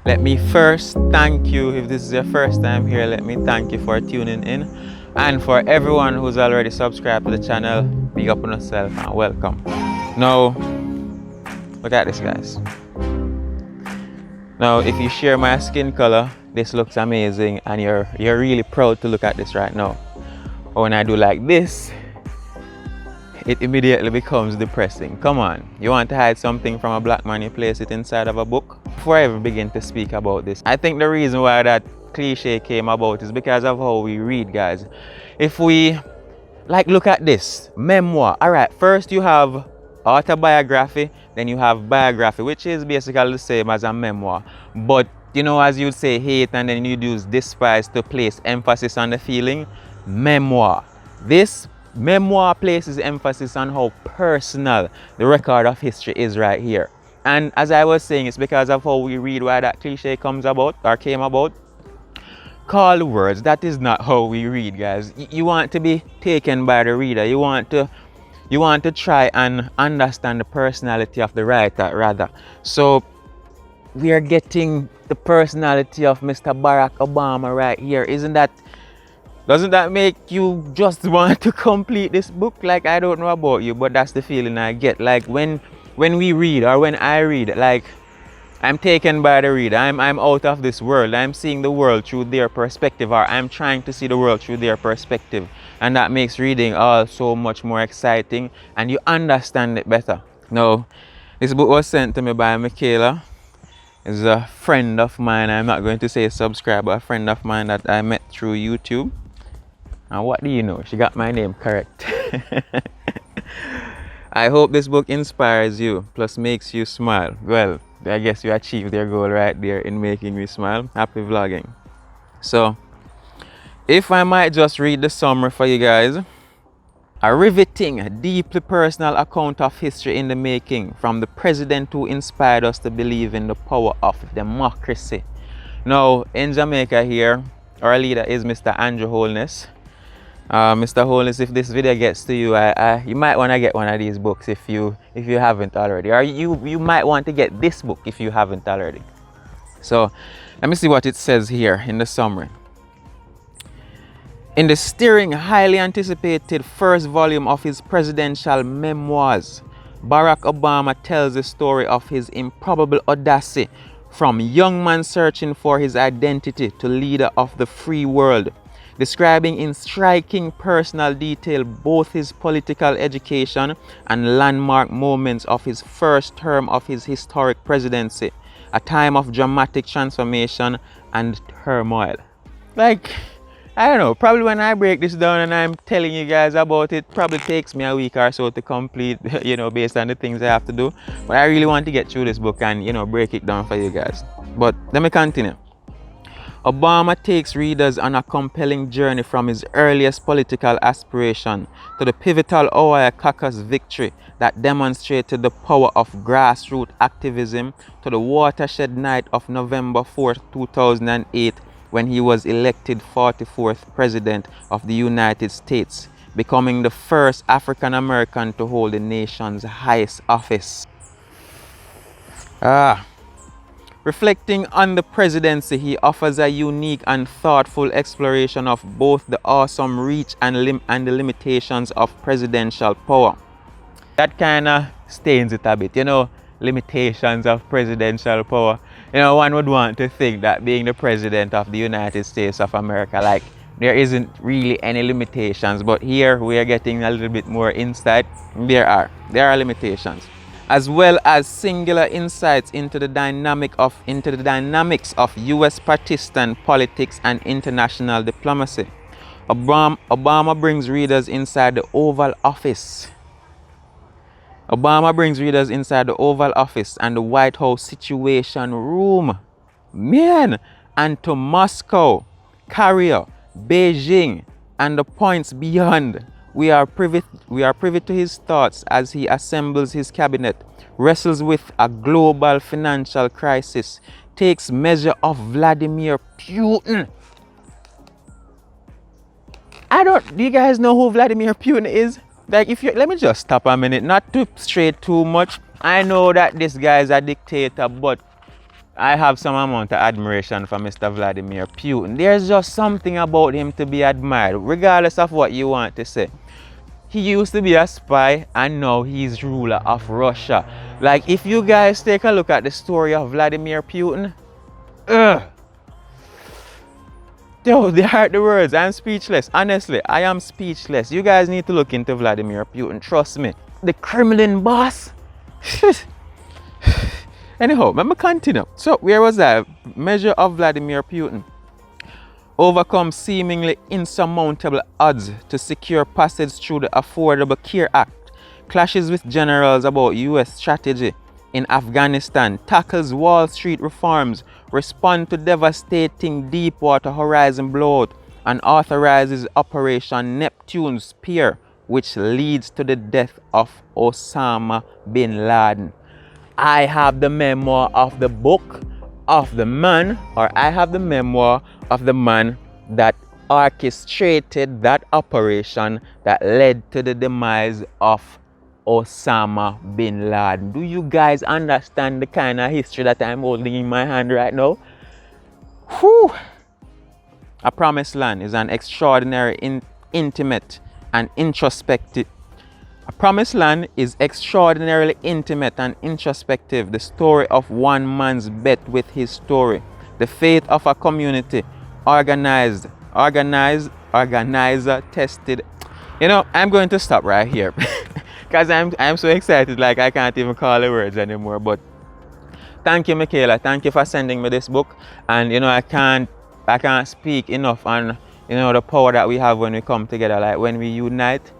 Let me first thank you. If this is your first time here, let me thank you for tuning in. And for everyone who's already subscribed to the channel, big up on yourself and welcome. Now, look at this, guys. Now, if you share my skin color, this looks amazing and you're really proud to look at this right now. But when I do like this, it immediately becomes depressing. Come on, you want to hide something from a black man, you place it inside of a book? Before I even begin to speak about this, I think the reason why that cliche came about is because of how we read, guys. If we, like, look at this, memoir. All right, first you have autobiography, then you have biography, which is basically the same as a memoir. But, you know, as you'd say hate and then you'd use despise to place emphasis on the feeling, memoir. This memoir places emphasis on how personal the record of history is right here. And as I was saying, it's because of how we read why that cliche comes about or came about. Call words, that is not how we read, guys. You want to be taken by the reader. You want to try and understand the personality of the writer rather. So we are getting the personality of Mr. Barack Obama right here. Doesn't that make you just want to complete this book? Like, I don't know about you, but that's the feeling I get. Like when we read or when I read, like I'm taken by the reader. I'm out of this world. I'm seeing the world through their perspective, or I'm trying to see the world through their perspective. And that makes reading all so much more exciting and you understand it better. Now, this book was sent to me by Michaela. It's a friend of mine. I'm not going to say subscriber, a friend of mine that I met through YouTube. And what do you know? She got my name correct. I hope this book inspires you, plus makes you smile. Well, I guess you achieved your goal right there in making me smile. Happy vlogging. So, if I might just read the summary for you guys. A riveting, deeply personal account of history in the making, from the president who inspired us to believe in the power of democracy. Now, in Jamaica here, our leader is Mr. Andrew Holness. Mr. Holness, if this video gets to you, you might want to get one of these books if you haven't already, or you might want to get this book if you haven't already. So let me see what it says here in the summary. In the stirring, highly anticipated first volume of his presidential memoirs, Barack Obama tells the story of his improbable audacity, from young man searching for his identity to leader of the free world, describing in striking personal detail both his political education and landmark moments of his first term of his historic presidency, a time of dramatic transformation and turmoil. Like, I don't know, probably when I break this down and I'm telling you guys about it, probably takes me a week or so to complete, you know, based on the things I have to do. But I really want to get through this book and, you know, break it down for you guys. But let me continue. Obama takes readers on a compelling journey from his earliest political aspiration to the pivotal Ohio caucus victory that demonstrated the power of grassroots activism, to the watershed night of November 4, 2008, when he was elected 44th President of the United States, becoming the first African American to hold the nation's highest office. Reflecting on the presidency, he offers a unique and thoughtful exploration of both the awesome reach and the limitations of presidential power. That kind of stains it a bit, you know, limitations of presidential power. You know, one would want to think that being the president of the United States of America, like, there isn't really any limitations, but here we are getting a little bit more insight. There are limitations, as well as singular insights into the dynamics of U.S. partisan politics and international diplomacy. Obama brings readers inside the Oval Office. Obama brings readers inside the Oval Office and the White House Situation Room, man, and to Moscow, Cairo, Beijing, and the points beyond. We are privy to his thoughts as he assembles his cabinet, wrestles with a global financial crisis, takes measure of Vladimir Putin. Do you guys know who Vladimir Putin is? Like, let me just stop a minute, not to stray too much. I know that this guy is a dictator, but I have some amount of admiration for Mr. Vladimir Putin. There's just something about him to be admired, regardless of what you want to say. He used to be a spy and now he's ruler of Russia. Like, if you guys take a look at the story of Vladimir Putin, yo, they hurt the words. I'm speechless. Honestly, I am speechless. You guys need to look into Vladimir Putin. Trust me. The Kremlin boss. Anyhow, let me continue. So, where was that? Measure of Vladimir Putin. Overcome seemingly insurmountable odds to secure passage through the Affordable Care Act. Clashes with generals about US strategy in Afghanistan. Tackles Wall Street reforms. Respond to devastating Deepwater Horizon blowout. And authorizes Operation Neptune Spear, which leads to the death of Osama bin Laden. I have the memoir of the book of the man, or I have the memoir of the man that orchestrated that operation that led to the demise of Osama bin Laden. Do you guys understand the kind of history that I'm holding in my hand right now? Whew. A Promised Land is an extraordinary, intimate, and introspective. A Promised Land is extraordinarily intimate and introspective. The story of one man's bet with his story. The faith of a community. Organizer, tested. You know, I'm going to stop right here. Because I'm so excited, like I can't even call the words anymore. But thank you, Michaela. Thank you for sending me this book. And you know, I can't speak enough on, you know, the power that we have when we come together, like when we unite.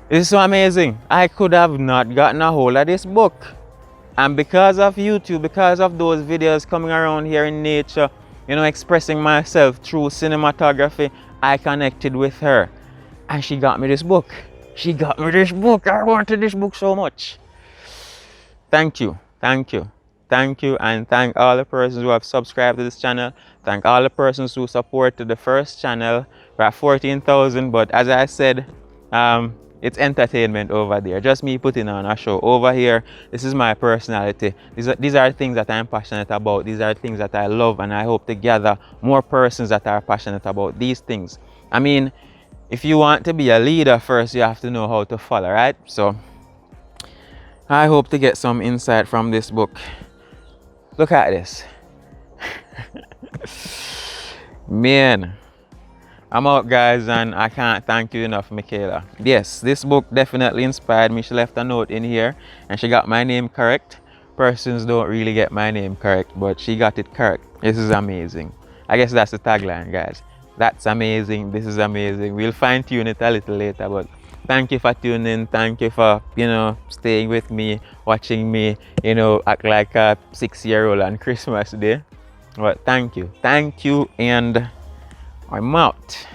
It's so amazing. I could have not gotten a hold of this book. And because of YouTube, because of those videos coming around here in nature, you know, expressing myself through cinematography, I connected with her. And she got me this book. She got me this book. I wanted this book so much. Thank you. Thank you. Thank you. And thank all the persons who have subscribed to this channel. Thank all the persons who supported the first channel. We're at 14,000. But as I said, it's entertainment over there. Just me putting on a show. Over here, this is my personality. These are things that I'm passionate about. These are things that I love, and I hope to gather more persons that are passionate about these things. I mean, if you want to be a leader, first you have to know how to follow, right? So I hope to get some insight from this book. Look at this. Man, I'm out, guys, and I can't thank you enough, Michaela. Yes, this book definitely inspired me. She left a note in here and she got my name correct. Persons don't really get my name correct, but she got it correct. This is amazing. I guess that's the tagline, guys. That's amazing. This is amazing. We'll fine tune it a little later, but thank you for tuning in. Thank you for, you know, staying with me, watching me, you know, act like a 6-year-old on Christmas Day. But thank you, and I'm out.